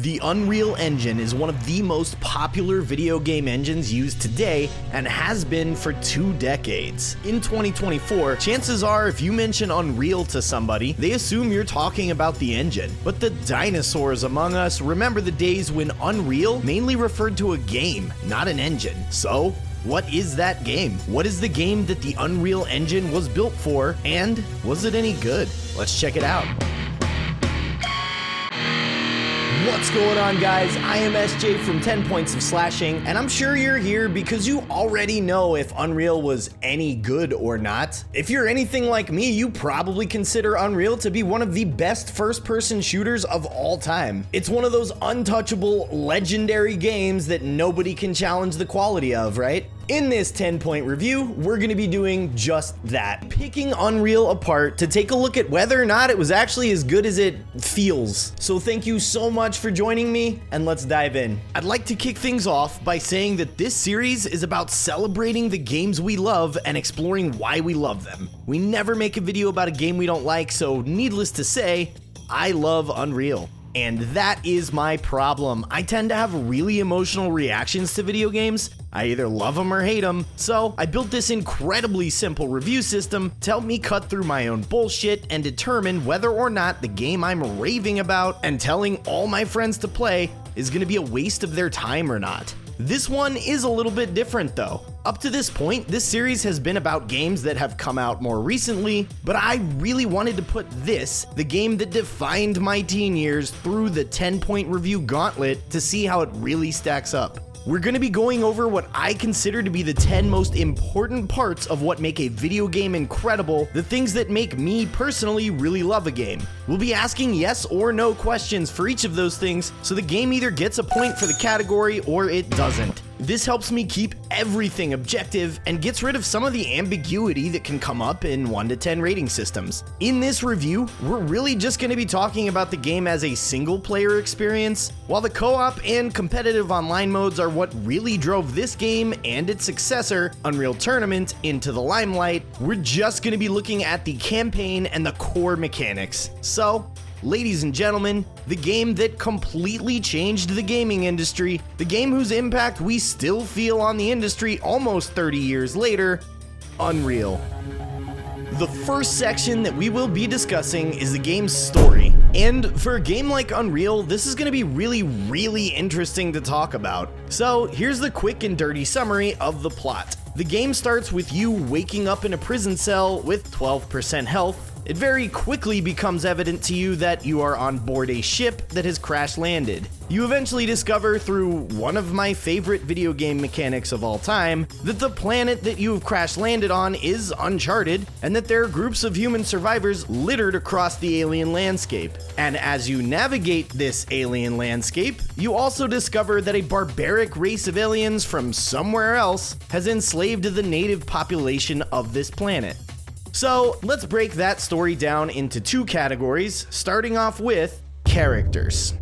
The Unreal Engine is one of the most popular video game engines used today and has been for 2 decades. In 2024, chances are if you mention Unreal to somebody, they assume you're talking about the engine. But the dinosaurs among us remember the days when Unreal mainly referred to a game, not an engine. So, what is that game? What is the game that the Unreal Engine was built for, and was it any good? Let's check it out. What's going on, guys? I am SJ from 10 Points of Slashing, and I'm sure you're here because you already know if Unreal was any good or not. If you're anything like me, you probably consider Unreal to be one of the best first-person shooters of all time. It's one of those untouchable, legendary games that nobody can challenge the quality of, right? In this 10-point review, we're going to be doing just that. Picking Unreal apart to take a look at whether or not it was actually as good as it feels. So thank you so much for joining me, and let's dive in. I'd like to kick things off by saying that this series is about celebrating the games we love and exploring why we love them. We never make a video about a game we don't like, so needless to say, I love Unreal. And that is my problem. I tend to have really emotional reactions to video games. I either love them or hate them. So I built this incredibly simple review system to help me cut through my own bullshit and determine whether or not the game I'm raving about and telling all my friends to play is going to be a waste of their time or not. This one is a little bit different though. Up to this point, this series has been about games that have come out more recently, but I really wanted to put this, the game that defined my teen years, through the 10-point review gauntlet to see how it really stacks up. We're going to be going over what I consider to be the 10 most important parts of what make a video game incredible, the things that make me personally really love a game. We'll be asking yes or no questions for each of those things, so the game either gets a point for the category or it doesn't. This helps me keep everything objective and gets rid of some of the ambiguity that can come up in 1 to 10 rating systems. In this review, we're really just going to be talking about the game as a single player experience, while the co-op and competitive online modes are what really drove this game and its successor, Unreal Tournament, into the limelight. We're just going to be looking at the campaign and the core mechanics. So, ladies and gentlemen, the game that completely changed the gaming industry, the game whose impact we still feel on the industry almost 30 years later, Unreal. The first section that we will be discussing is the game's story. And for a game like Unreal, this is going to be really interesting to talk about. So here's the quick and dirty summary of the plot. The game starts with you waking up in a prison cell with 12% health. It very quickly becomes evident to you that you are on board a ship that has crash landed. You eventually discover through one of my favorite video game mechanics of all time that the planet that you have crash landed on is uncharted and that there are groups of human survivors littered across the alien landscape. And as you navigate this alien landscape, you also discover that a barbaric race of aliens from somewhere else has enslaved the native population of this planet. So let's break that story down into 2 categories, starting off with characters.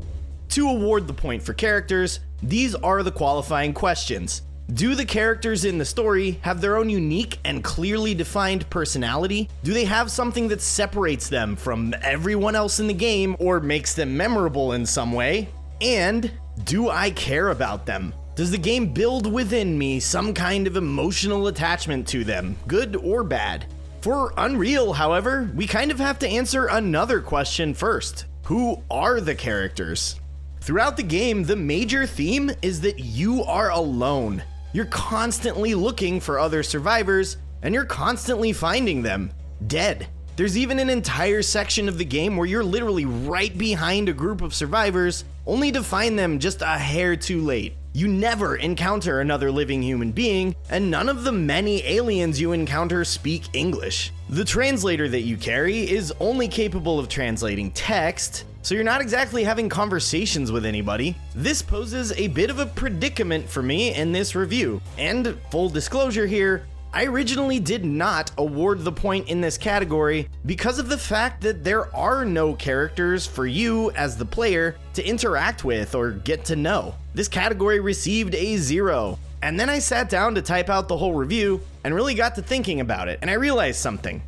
To award the point for characters, these are the qualifying questions. Do the characters in the story have their own unique and clearly defined personality? Do they have something that separates them from everyone else in the game or makes them memorable in some way? And do I care about them? Does the game build within me some kind of emotional attachment to them, good or bad? For Unreal, however, we kind of have to answer another question first. Who are the characters? Throughout the game, the major theme is that you are alone. You're constantly looking for other survivors, and you're constantly finding them dead. There's even an entire section of the game where you're literally right behind a group of survivors, only to find them just a hair too late. You never encounter another living human being, and none of the many aliens you encounter speak English. The translator that you carry is only capable of translating text, so you're not exactly having conversations with anybody. This poses a bit of a predicament for me in this review, and full disclosure here, I originally did not award the point in this category because of the fact that there are no characters for you as the player to interact with or get to know. This category received a 0. And then I sat down to type out the whole review and really got to thinking about it, and I realized something.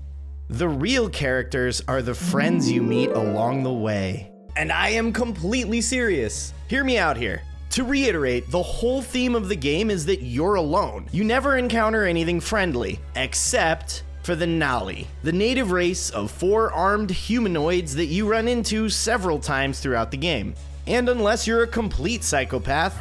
The real characters are the friends you meet along the way. And I am completely serious. Hear me out here. To reiterate, the whole theme of the game is that you're alone. You never encounter anything friendly, except for the Nali, the native race of 4 armed humanoids that you run into several times throughout the game. And unless you're a complete psychopath,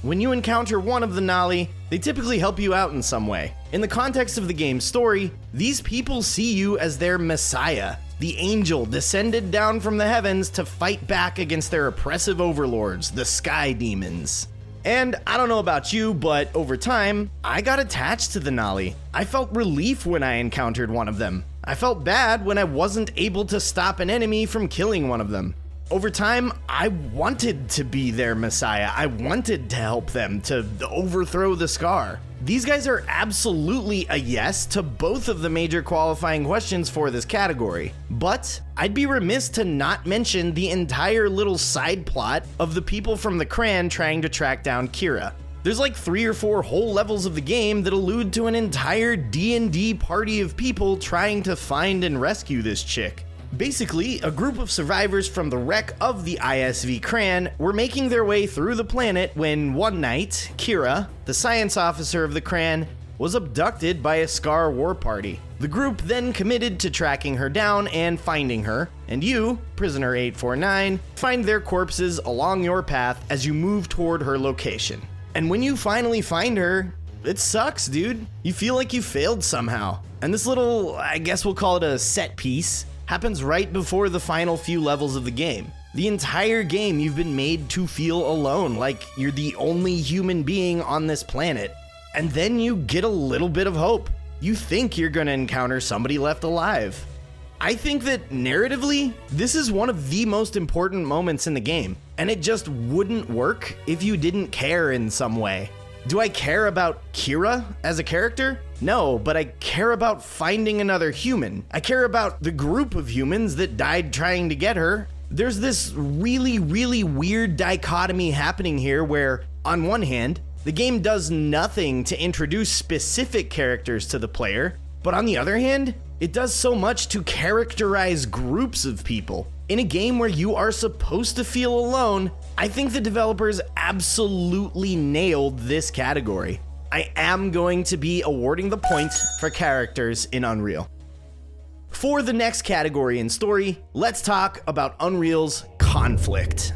when you encounter one of the Nali, they typically help you out in some way. In the context of the game's story, these people see you as their messiah, the angel descended down from the heavens to fight back against their oppressive overlords, the sky demons. And I don't know about you, but over time, I got attached to the Nali. I felt relief when I encountered one of them. I felt bad when I wasn't able to stop an enemy from killing one of them. Over time, I wanted to be their messiah. I wanted to help them to overthrow the Scar. These guys are absolutely a yes to both of the major qualifying questions for this category. But I'd be remiss to not mention the entire little side plot of the people from the Cran trying to track down Kira. There's like 3 or 4 whole levels of the game that allude to an entire D&D party of people trying to find and rescue this chick. Basically, a group of survivors from the wreck of the ISV Cran were making their way through the planet when one night, Kira, the science officer of the Cran, was abducted by a Scar war party. The group then committed to tracking her down and finding her, and you, prisoner 849, find their corpses along your path as you move toward her location. And when you finally find her, it sucks, dude. You feel like you failed somehow. And this little, I guess we'll call it a set piece, happens right before the final few levels of the game. The entire game you've been made to feel alone, like you're the only human being on this planet. And then you get a little bit of hope. You think you're gonna encounter somebody left alive. I think that narratively, this is one of the most important moments in the game, and it just wouldn't work if you didn't care in some way. Do I care about Kira as a character? No, but I care about finding another human. I care about the group of humans that died trying to get her. There's this really weird dichotomy happening here where, on one hand, the game does nothing to introduce specific characters to the player, but on the other hand, it does so much to characterize groups of people. In a game where you are supposed to feel alone, I think the developers absolutely nailed this category. I am going to be awarding the point for characters in Unreal. For the next category in story, let's talk about Unreal's conflict.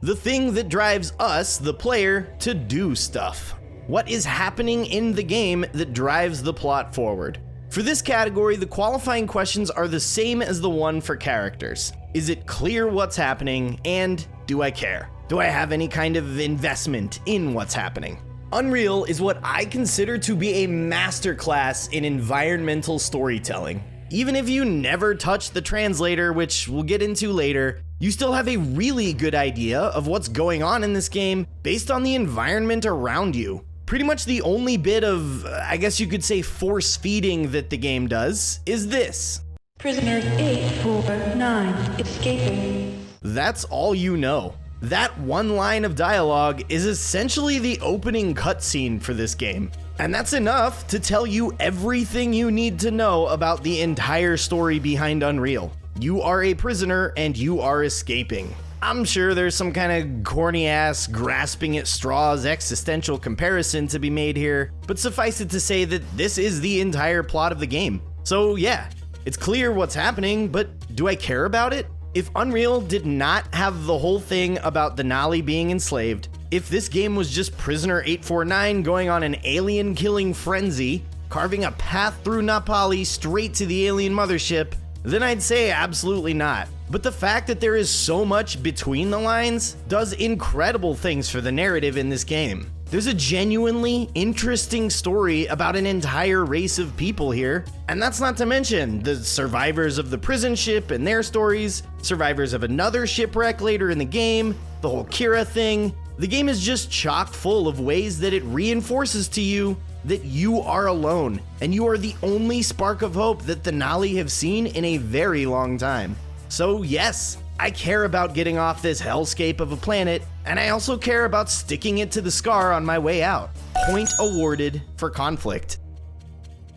The thing that drives us, the player, to do stuff. What is happening in the game that drives the plot forward? For this category, the qualifying questions are the same as the one for characters. Is it clear what's happening, and do I care? Do I have any kind of investment in what's happening? Unreal is what I consider to be a masterclass in environmental storytelling. Even if you never touch the translator, which we'll get into later, you still have a really good idea of what's going on in this game based on the environment around you. Pretty much the only bit of, I guess you could say, force feeding that the game does is this. Prisoners 849 escaping. That's all you know. That one line of dialogue is essentially the opening cutscene for this game. And that's enough to tell you everything you need to know about the entire story behind Unreal. You are a prisoner and you are escaping. I'm sure there's some kind of corny ass grasping at straws existential comparison to be made here, but suffice it to say that this is the entire plot of the game. So yeah, it's clear what's happening, but do I care about it? If Unreal did not have the whole thing about the Nali being enslaved, if this game was just Prisoner 849 going on an alien killing frenzy, carving a path through Napali straight to the alien mothership, then I'd say absolutely not. But the fact that there is so much between the lines does incredible things for the narrative in this game. There's a genuinely interesting story about an entire race of people here, and that's not to mention the survivors of the prison ship and their stories, survivors of another shipwreck later in the game, the whole Kira thing. The game is just chock full of ways that it reinforces to you that you are alone, and you are the only spark of hope that the Nali have seen in a very long time. So yes, I care about getting off this hellscape of a planet, and I also care about sticking it to the Scar on my way out. Point awarded for conflict.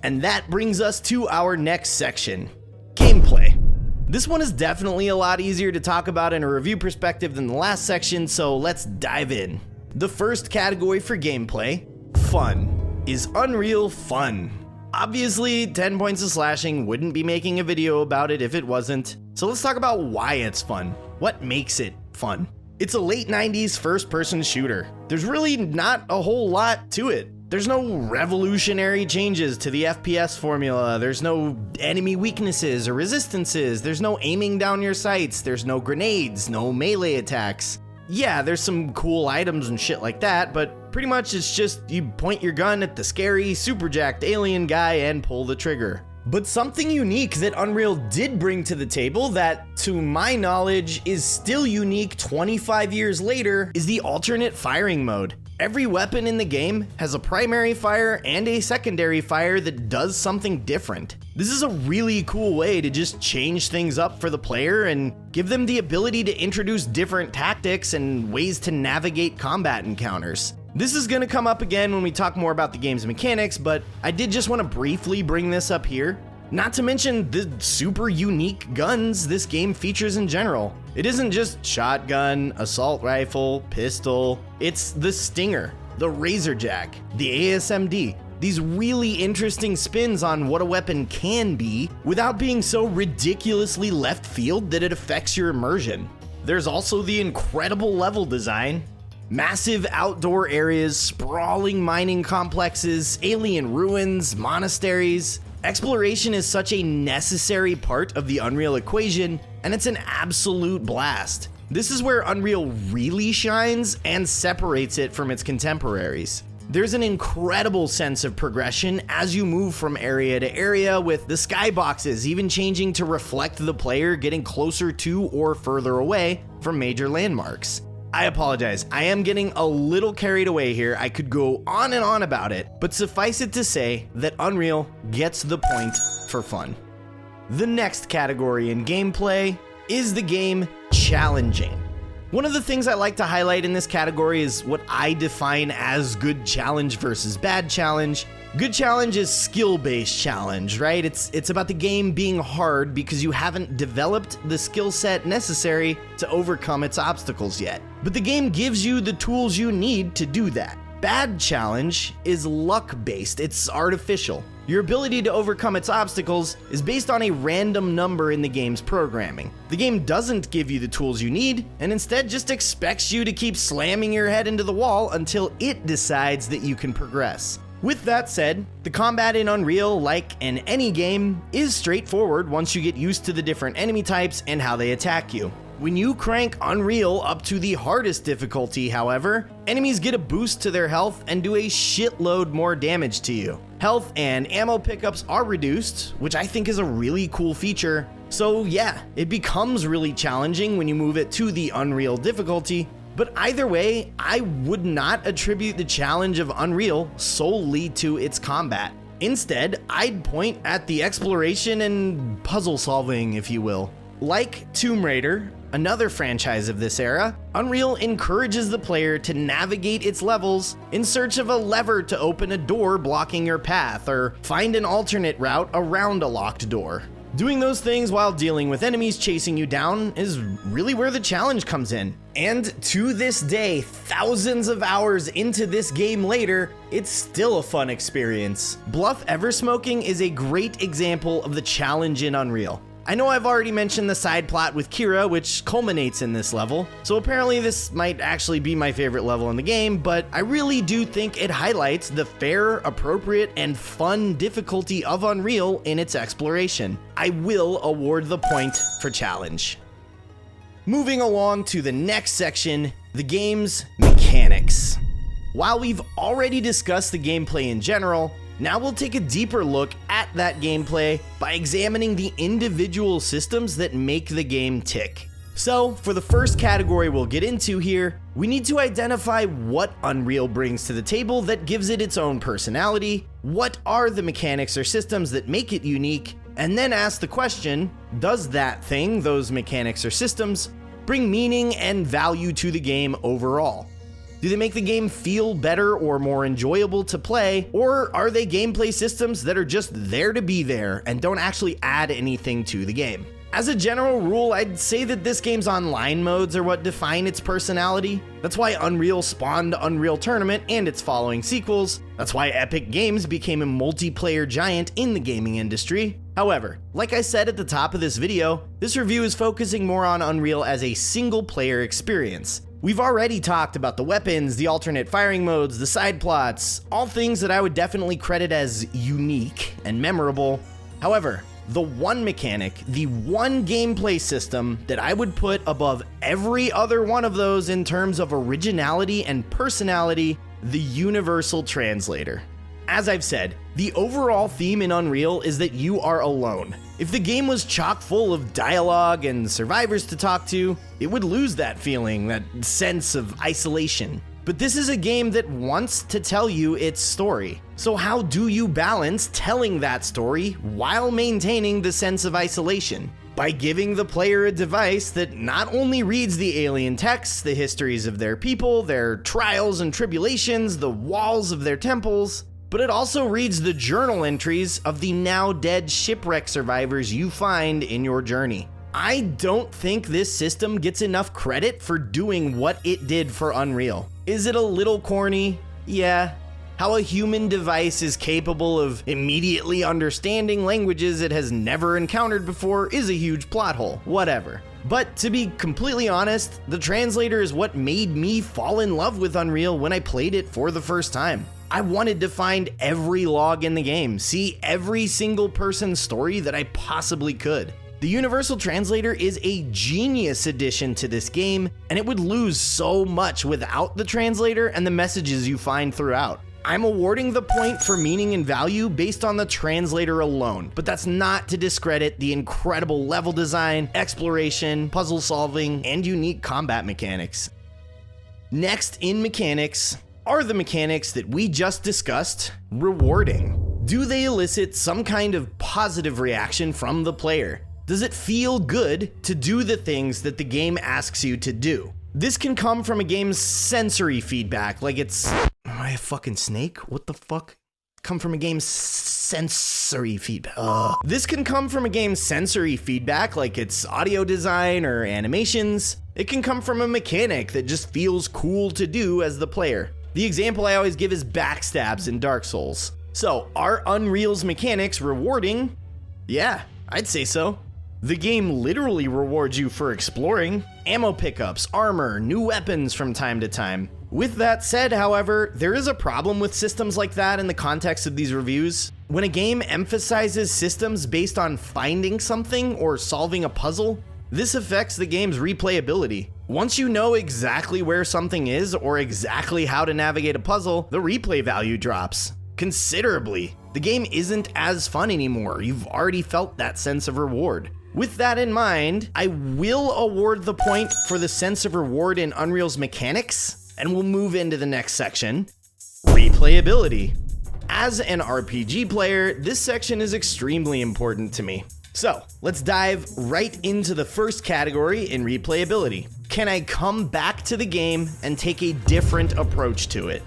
And that brings us to our next section, gameplay. This one is definitely a lot easier to talk about in a review perspective than the last section, so let's dive in. The first category for gameplay, fun. Is Unreal fun? Obviously, 10 Points of Slashing wouldn't be making a video about it if it wasn't, so let's talk about why it's fun. What makes it fun? It's a late 90s first-person shooter. There's really not a whole lot to it. There's no revolutionary changes to the FPS formula, there's no enemy weaknesses or resistances, there's no aiming down your sights, there's no grenades, no melee attacks. Yeah, there's some cool items and shit like that, but pretty much it's just you point your gun at the scary, super jacked alien guy and pull the trigger. But something unique that Unreal did bring to the table that, to my knowledge, is still unique 25 years later is the alternate firing mode. Every weapon in the game has a primary fire and a secondary fire that does something different. This is a really cool way to just change things up for the player and give them the ability to introduce different tactics and ways to navigate combat encounters. This is going to come up again when we talk more about the game's mechanics, but I did just want to briefly bring this up here. Not to mention the super unique guns this game features in general. It isn't just shotgun, assault rifle, pistol, it's the Stinger, the Razorjack, the ASMD. These really interesting spins on what a weapon can be without being so ridiculously left field that it affects your immersion. There's also the incredible level design. Massive outdoor areas, sprawling mining complexes, alien ruins, monasteries. Exploration is such a necessary part of the Unreal equation, and it's an absolute blast. This is where Unreal really shines and separates it from its contemporaries. There's an incredible sense of progression as you move from area to area, with the skyboxes even changing to reflect the player getting closer to or further away from major landmarks. I apologize, I am getting a little carried away here. I could go on and on about it, but suffice it to say that Unreal gets the point for fun. The next category in gameplay is the game challenging. One of the things I like to highlight in this category is what I define as good challenge versus bad challenge. Good challenge is skill-based challenge, right? It's about the game being hard because you haven't developed the skill set necessary to overcome its obstacles yet. But the game gives you the tools you need to do that. Bad challenge is luck-based, it's artificial. Your ability to overcome its obstacles is based on a random number in the game's programming. The game doesn't give you the tools you need, and instead just expects you to keep slamming your head into the wall until it decides that you can progress. With that said, the combat in Unreal, like in any game, is straightforward once you get used to the different enemy types and how they attack you. When you crank Unreal up to the hardest difficulty, however, enemies get a boost to their health and do a shitload more damage to you. Health and ammo pickups are reduced, which I think is a really cool feature. So yeah, it becomes really challenging when you move it to the Unreal difficulty. But either way, I would not attribute the challenge of Unreal solely to its combat. Instead, I'd point at the exploration and puzzle solving, if you will. Like Tomb Raider, another franchise of this era, Unreal encourages the player to navigate its levels in search of a lever to open a door blocking your path, or find an alternate route around a locked door. Doing those things while dealing with enemies chasing you down is really where the challenge comes in. And to this day, thousands of hours into this game later, it's still a fun experience. Bluff Eversmoking is a great example of the challenge in Unreal. I know I've already mentioned the side plot with Kira, which culminates in this level, so apparently this might actually be my favorite level in the game, but I really do think it highlights the fair, appropriate, and fun difficulty of Unreal in its exploration. I will award the point for challenge. Moving along to the next section, the game's mechanics. While we've already discussed the gameplay in general, now we'll take a deeper look at that gameplay by examining the individual systems that make the game tick. So, for the first category we'll get into here, we need to identify what Unreal brings to the table that gives it its own personality, what are the mechanics or systems that make it unique, and then ask the question, does that thing, those mechanics or systems, bring meaning and value to the game overall? Do they make the game feel better or more enjoyable to play, or are they gameplay systems that are just there to be there and don't actually add anything to the game? As a general rule, I'd say that this game's online modes are what define its personality. That's why Unreal spawned Unreal Tournament and its following sequels. That's why Epic Games became a multiplayer giant in the gaming industry. However, like I said at the top of this video, this review is focusing more on Unreal as a single-player experience. We've already talked about the weapons, the alternate firing modes, the side plots, all things that I would definitely credit as unique and memorable. However, the one mechanic, the one gameplay system that I would put above every other one of those in terms of originality and personality, the Universal Translator. As I've said, the overall theme in Unreal is that you are alone. If the game was chock full of dialogue and survivors to talk to, it would lose that feeling, that sense of isolation. But this is a game that wants to tell you its story. So how do you balance telling that story while maintaining the sense of isolation? By giving the player a device that not only reads the alien texts, the histories of their people, their trials and tribulations, the walls of their temples, but it also reads the journal entries of the now dead shipwreck survivors you find in your journey. I don't think this system gets enough credit for doing what it did for Unreal. Is it a little corny? Yeah. How a human device is capable of immediately understanding languages it has never encountered before is a huge plot hole. Whatever. But to be completely honest, the translator is what made me fall in love with Unreal when I played it for the first time. I wanted to find every log in the game, see every single person's story that I possibly could. The Universal Translator is a genius addition to this game, and it would lose so much without the translator and the messages you find throughout. I'm awarding the point for meaning and value based on the translator alone, but that's not to discredit the incredible level design, exploration, puzzle solving, and unique combat mechanics. Next in mechanics are the mechanics that we just discussed, rewarding. Do they elicit some kind of positive reaction from the player? Does it feel good to do the things that the game asks you to do? This can come from a game's sensory feedback, like it's... Am I a fucking snake? What the fuck? Come from a game's sensory feedback. This can come from a game's sensory feedback, like its audio design or animations. It can come from a mechanic that just feels cool to do as the player. The example I always give is backstabs in Dark Souls. So, are Unreal's mechanics rewarding? Yeah, I'd say so. The game literally rewards you for exploring, ammo pickups, armor, new weapons from time to time. With that said, however, there is a problem with systems like that in the context of these reviews. When a game emphasizes systems based on finding something or solving a puzzle, this affects the game's replayability. Once you know exactly where something is or exactly how to navigate a puzzle, the replay value drops considerably. The game isn't as fun anymore. You've already felt that sense of reward. With that in mind, I will award the point for the sense of reward in Unreal's mechanics, and we'll move into the next section, replayability. As an RPG player, this section is extremely important to me. So, let's dive right into the first category in replayability. Can I come back to the game and take a different approach to it?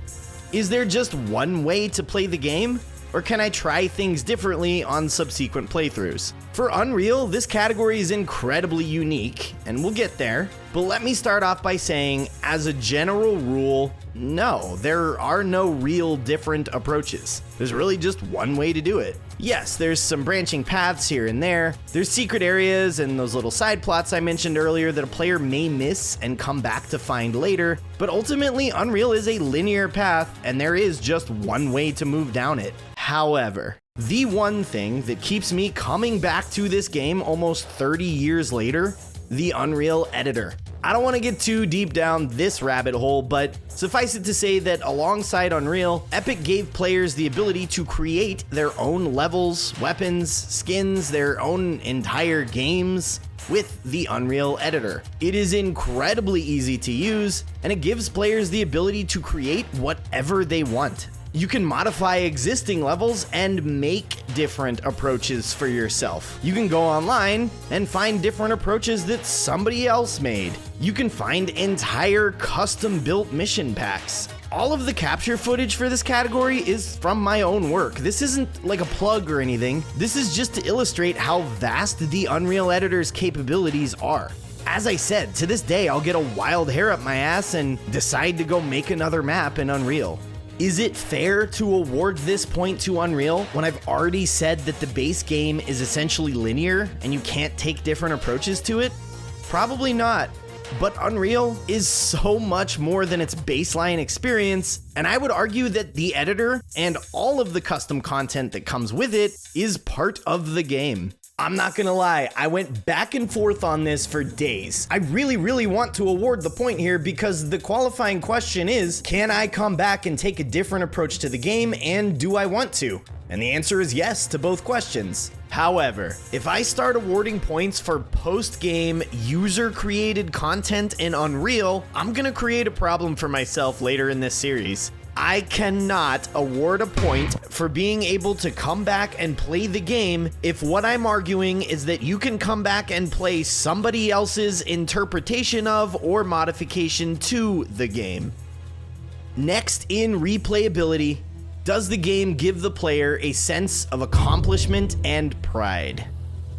Is there just one way to play the game? Or can I try things differently on subsequent playthroughs? For Unreal, this category is incredibly unique, and we'll get there, but let me start off by saying, as a general rule, no, there are no real different approaches. There's really just one way to do it. Yes, there's some branching paths here and there. There's secret areas and those little side plots I mentioned earlier that a player may miss and come back to find later, but ultimately Unreal is a linear path and there is just one way to move down it. However, the one thing that keeps me coming back to this game almost 30 years later, the Unreal editor. I don't want to get too deep down this rabbit hole, but suffice it to say that alongside Unreal, Epic gave players the ability to create their own levels, weapons, skins, their own entire games with the Unreal editor. It is incredibly easy to use, and it gives players the ability to create whatever they want. You can modify existing levels and make different approaches for yourself. You can go online and find different approaches that somebody else made. You can find entire custom-built mission packs. All of the capture footage for this category is from my own work. This isn't like a plug or anything. This is just to illustrate how vast the Unreal Editor's capabilities are. As I said, to this day, I'll get a wild hair up my ass and decide to go make another map in Unreal. Is it fair to award this point to Unreal when I've already said that the base game is essentially linear and you can't take different approaches to it? Probably not. But Unreal is so much more than its baseline experience, and I would argue that the editor and all of the custom content that comes with it is part of the game. I'm not gonna lie, I went back and forth on this for days. I really want to award the point here because the qualifying question is, can I come back and take a different approach to the game, and do I want to? And the answer is yes to both questions. However, if I start awarding points for post-game, user-created content in Unreal, I'm gonna create a problem for myself later in this series. I cannot award a point for being able to come back and play the game if what I'm arguing is that you can come back and play somebody else's interpretation of or modification to the game. Next in replayability, does the game give the player a sense of accomplishment and pride?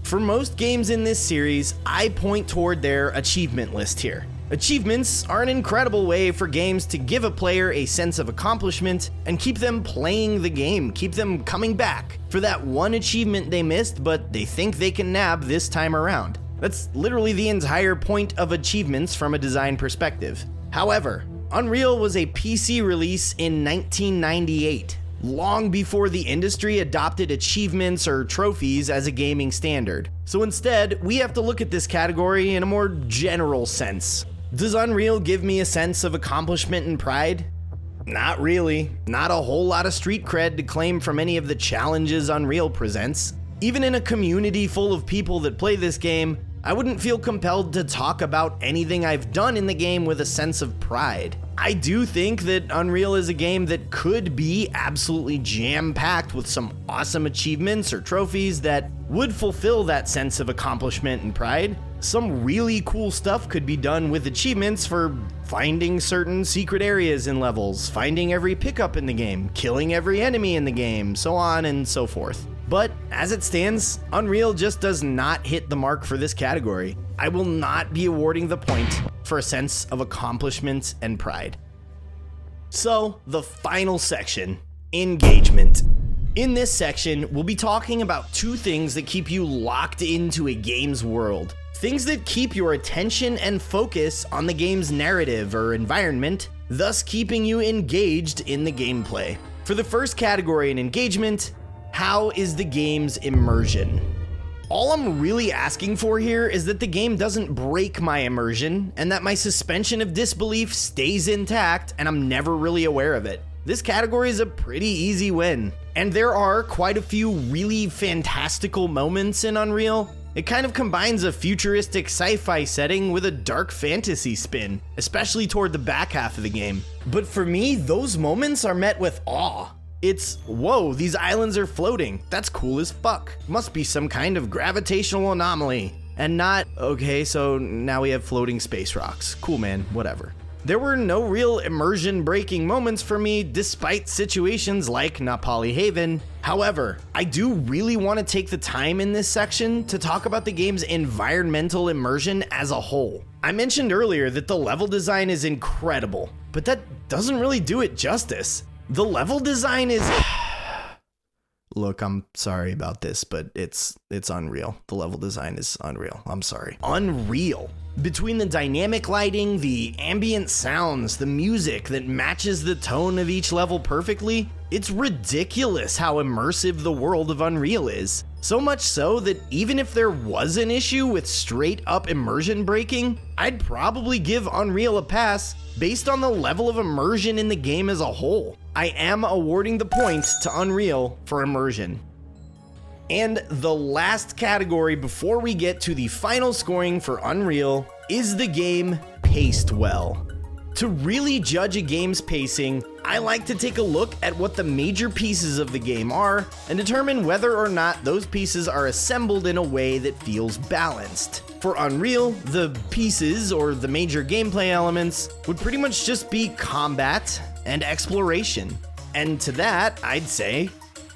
For most games in this series, I point toward their achievement list here. Achievements are an incredible way for games to give a player a sense of accomplishment and keep them playing the game, keep them coming back for that one achievement they missed but they think they can nab this time around. That's literally the entire point of achievements from a design perspective. However, Unreal was a PC release in 1998, long before the industry adopted achievements or trophies as a gaming standard. So instead, we have to look at this category in a more general sense. Does Unreal give me a sense of accomplishment and pride? Not really. Not a whole lot of street cred to claim from any of the challenges Unreal presents. Even in a community full of people that play this game, I wouldn't feel compelled to talk about anything I've done in the game with a sense of pride. I do think that Unreal is a game that could be absolutely jam-packed with some awesome achievements or trophies that would fulfill that sense of accomplishment and pride. Some really cool stuff could be done with achievements for finding certain secret areas in levels, finding every pickup in the game, killing every enemy in the game, so on and so forth. But as it stands, Unreal just does not hit the mark for this category. I will not be awarding the point for a sense of accomplishment and pride. So, the final section, engagement. In this section, we'll be talking about two things that keep you locked into a game's world. Things that keep your attention and focus on the game's narrative or environment, thus keeping you engaged in the gameplay. For the first category in engagement, how is the game's immersion? All I'm really asking for here is that the game doesn't break my immersion and that my suspension of disbelief stays intact and I'm never really aware of it. This category is a pretty easy win. And there are quite a few really fantastical moments in Unreal. It kind of combines a futuristic sci-fi setting with a dark fantasy spin, especially toward the back half of the game. But for me, those moments are met with awe. It's, whoa, these islands are floating. That's cool as fuck. Must be some kind of gravitational anomaly. And not, okay, so now we have floating space rocks. Cool, man, whatever. There were no real immersion-breaking moments for me, despite situations like Napali Haven. However, I do really want to take the time in this section to talk about the game's environmental immersion as a whole. I mentioned earlier that the level design is incredible, but that doesn't really do it justice. The level design is... Look, I'm sorry about this, but it's unreal. The level design is unreal. I'm sorry. Unreal. Between the dynamic lighting, the ambient sounds, the music that matches the tone of each level perfectly, it's ridiculous how immersive the world of Unreal is. So much so that even if there was an issue with straight up immersion breaking, I'd probably give Unreal a pass based on the level of immersion in the game as a whole. I am awarding the points to Unreal for immersion. And the last category before we get to the final scoring for Unreal is the game paced well. To really judge a game's pacing, I like to take a look at what the major pieces of the game are and determine whether or not those pieces are assembled in a way that feels balanced. For Unreal, the pieces, or the major gameplay elements, would pretty much just be combat and exploration. And to that, I'd say,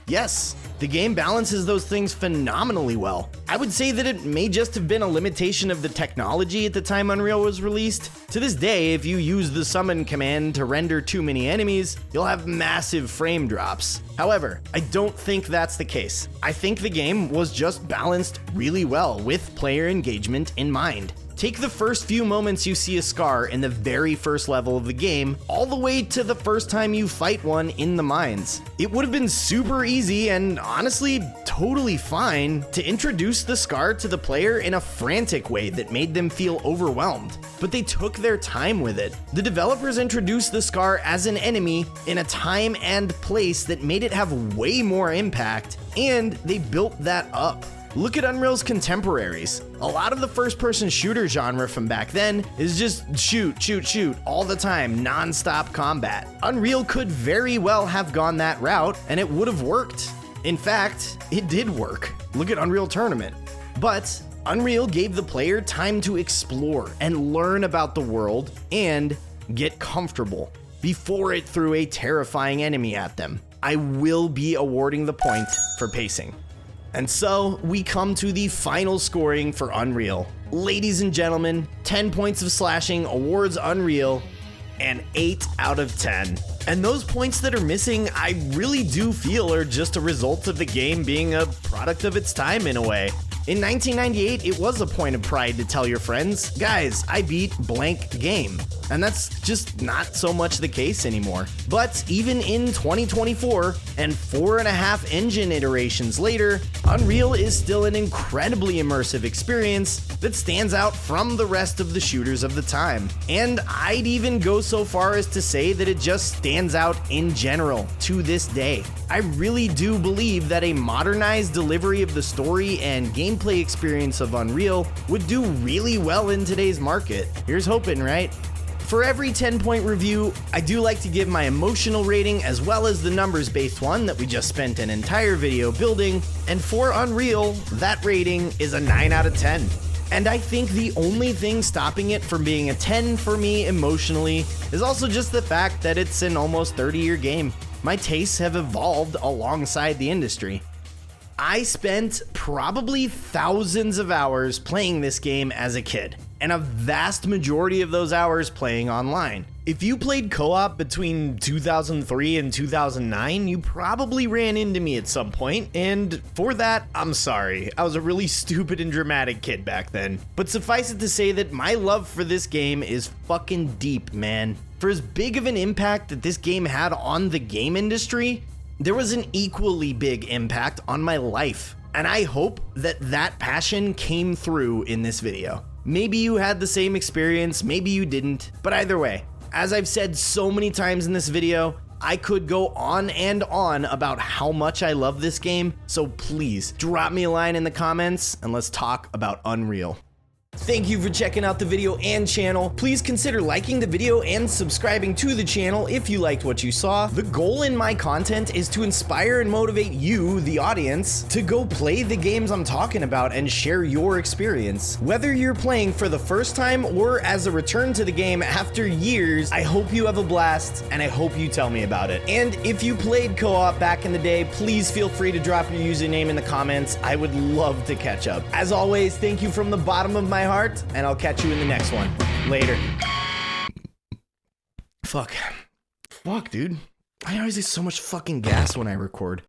yes, the game balances those things phenomenally well. I would say that it may just have been a limitation of the technology at the time Unreal was released. To this day, if you use the summon command to render too many enemies, you'll have massive frame drops. However, I don't think that's the case. I think the game was just balanced really well with player engagement in mind. Take the first few moments you see a Scar in the very first level of the game, all the way to the first time you fight one in the mines. It would have been super easy and honestly totally fine to introduce the Scar to the player in a frantic way that made them feel overwhelmed, but they took their time with it. The developers introduced the Scar as an enemy in a time and place that made it have way more impact, and they built that up. Look at Unreal's contemporaries. A lot of the first-person shooter genre from back then is just shoot, shoot, shoot all the time, non-stop combat. Unreal could very well have gone that route, and it would have worked. In fact, it did work. Look at Unreal Tournament. But Unreal gave the player time to explore and learn about the world and get comfortable before it threw a terrifying enemy at them. I will be awarding the point for pacing. And so we come to the final scoring for Unreal. Ladies and gentlemen, 10 points of slashing awards Unreal an 8 out of 10. And those points that are missing, I really do feel are just a result of the game being a product of its time in a way. In 1998, it was a point of pride to tell your friends, guys, I beat blank game. And that's just not so much the case anymore. But even in 2024, and 4.5 engine iterations later, Unreal is still an incredibly immersive experience that stands out from the rest of the shooters of the time. And I'd even go so far as to say that it just stands out in general to this day. I really do believe that a modernized delivery of the story and gameplay experience of Unreal would do really well in today's market. Here's hoping, right? For every 10-point review, I do like to give my emotional rating as well as the numbers-based one that we just spent an entire video building, and for Unreal, that rating is a 9 out of 10. And I think the only thing stopping it from being a 10 for me emotionally is also just the fact that it's an almost 30-year game. My tastes have evolved alongside the industry. I spent probably thousands of hours playing this game as a kid, and a vast majority of those hours playing online. If you played co-op between 2003 and 2009, you probably ran into me at some point, and for that, I'm sorry. I was a really stupid and dramatic kid back then. But suffice it to say that my love for this game is fucking deep, man. For as big of an impact that this game had on the game industry, there was an equally big impact on my life. And I hope that that passion came through in this video. Maybe you had the same experience, maybe you didn't, but either way, as I've said so many times in this video, I could go on and on about how much I love this game, so please drop me a line in the comments and let's talk about Unreal. Thank you for checking out the video and channel. Please consider liking the video and subscribing to the channel if you liked what you saw. The goal in my content is to inspire and motivate you, the audience, to go play the games I'm talking about and share your experience. Whether you're playing for the first time or as a return to the game after years, I hope you have a blast and I hope you tell me about it. And if you played co-op back in the day, please feel free to drop your username in the comments. I would love to catch up. As always, thank you from the bottom of my heart, and I'll catch you in the next one. Later. Fuck, dude. I always get so much fucking gas when I record.